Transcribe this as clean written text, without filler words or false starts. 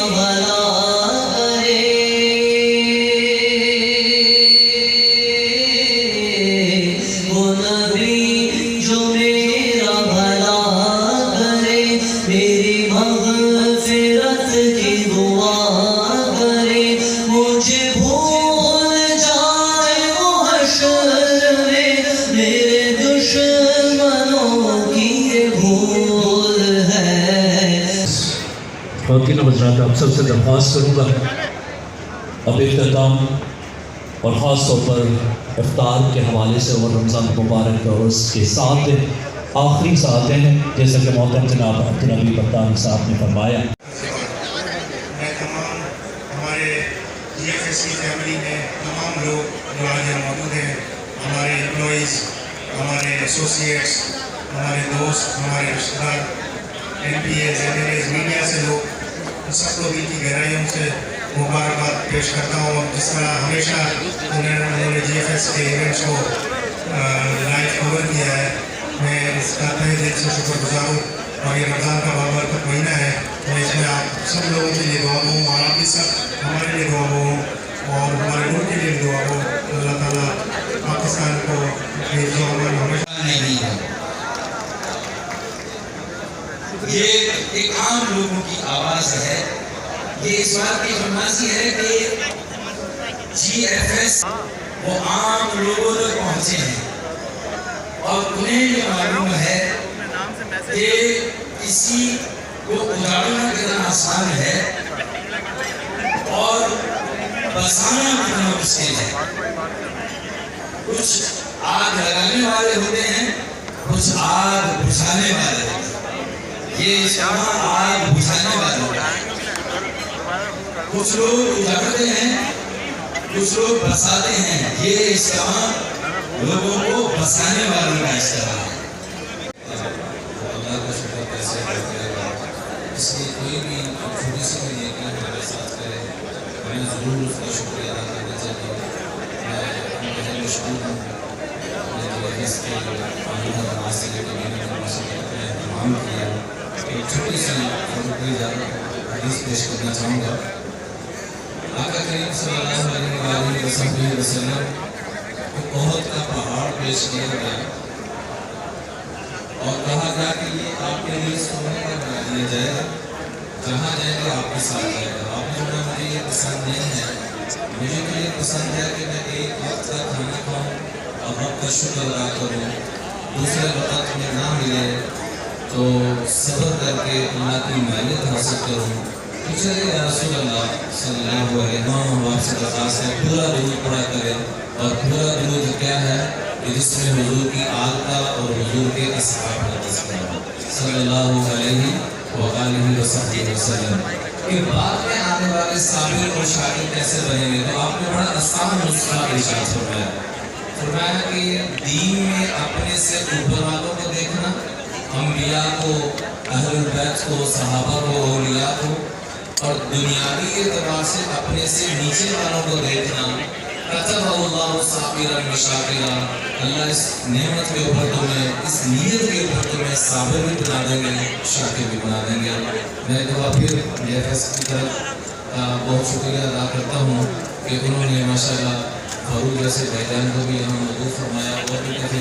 بھلا کرے، وہ نبی جو میرا بھلا کرے، میری مغفرت کی دعا کرے، مجھے بھول جائے وہ حشر میں، میرے دشمنوں کی یہ بھول ہے۔ باقی حضرات آپ سب سے درخواست کروں گا اب اختتام اور خاص طور پر افطار کے حوالے سے اور رمضان مبارک اور اس کے ساتھ آخری ساعتیں ہیں جیسا کہ محترم جناب عبدالنبی بطانی صاحب نے فرمایا۔ میں تمام ہمارے جی ایف ایس کی فیملی میں تمام لوگ جو آج یہاں موجود ہیں، ہمارے امپلائیز، ہمارے ایسوسیٹس، ہمارے دوست، ہمارے رشتہ دار، MPs, MLAs, media سے لوگ، ان سب کو دل کی گہرائیوں سے مبارکباد پیش کرتا ہوں۔ اور جس طرح ہمیشہ انہوں نے جی ایف ایس کے ایونٹس کو لائیو کور کیا ہے، میں اس کا تہہ دل سے شکر گزار ہوں۔ اور یہ رمضان کا بابرکت مہینہ ہے، میں اس میں آپ سب لوگوں کے لیے دعا ہوں، اور آپ بھی سب ہمارے لیے دعا ہوں، اور ہمارے ملک کے لیے دعا ہوں۔ اللہ تعالیٰ پاکستان کو اپنی دعا میں ہمیشہ نہیں ہے۔ یہ ایک عام لوگوں کی آواز ہے، یہ اس بات کی فرماسی ہے کہ جی ایف ایس وہ عام لوگوں تک پہنچے ہیں، اور انہیں یہ معلوم ہے کہ کسی کو اجاڑنا کتنا آسان ہے اور بسانا کتنا مشکل ہے۔ کچھ آگ لگانے والے ہوتے ہیں، کچھ آگ بجھانے والے ہوتے ہیں۔ یہ اجتماع آگ بجھانے والوں کا ہے۔ کچھ لوگ اجاڑتے ہیں، کچھ لوگ بساتے ہیں۔ یہ اجتماع لوگوں کو بسانے والوں کا اجتماع ہے۔ اللہ کا شکر کیسے کرتے گا، اس لیے کوئی بھی چھوٹی سی بھی نیکی ہمارے ساتھ کرے، ہمیں ضرور اس کا شکریہ ادا کرنا چاہیے۔ میں بہت مشکور ہوں کہ اس کے قانون نماز سے لے کے میں نے موسیقی کا اہتمام کیا۔ ایک چھوٹی سی اور کوئی زیادہ حدیث پیش کرنا چاہوں گا۔ آقا کریم صلی اللہ علیہ وسلم کو احد کا پہاڑ پیش کیا گیا اور کہا گیا کہ یہ آپ کے لیے سونے کا بنا دیا جائے گا، جہاں جائیں گے آپ کے ساتھ جائے گا۔ آپ نے کہا مجھے یہ پسند نہیں ہے، مجھے تو یہ پسند ہے کہ میں ایک وقت کا کھانا کھاؤں اور رب کا شکر ادا کروں، دوسرے وقت میں نہ ملے تو صبر کر کے اللہ کی معیت حاصل کروں۔ تو چلے یا رسول اللہ صلی اللہ علیہ وسلم، آپ سے درخواست ہے پورا درود پڑھا کریں، اور پورا درود کیا ہے کہ جس میں حضور کی آل کا اور حضور کے اصحاب کا تذکرہ صلی اللہ علیہ وآلہ وسلم۔ کہ بعد میں آنے والے صابر اور شاکر کیسے بنیں گے، تو آپ نے بڑا آسان نسخہ ارشاد فرمایا۔ فرمایا کہ دین میں اپنے سے اوپر والوں کو دیکھنا، انبیاء کو، اہل البیت کو، صحابہ کو، اولیاء کو، اور دنیاوی اعتبار سے اپنے سے نیچے والوں کو دیکھنا۔ کتب اللہ صابرا وشاکرا، اللہ اس نعمت کے اوپر تمہیں، اس نیت کے اوپر تمہیں صابر بھی بنا دیں گے، شاکر بھی بنا دیں گے۔ میں ایک دفعہ پھر جی ایف ایس کی طرف بہت شکریہ ادا کرتا ہوں کہ انہوں نے ماشاءاللہ فاروق جیسے بھائی جان کو بھی یہاں موجود فرمایا، اور بھی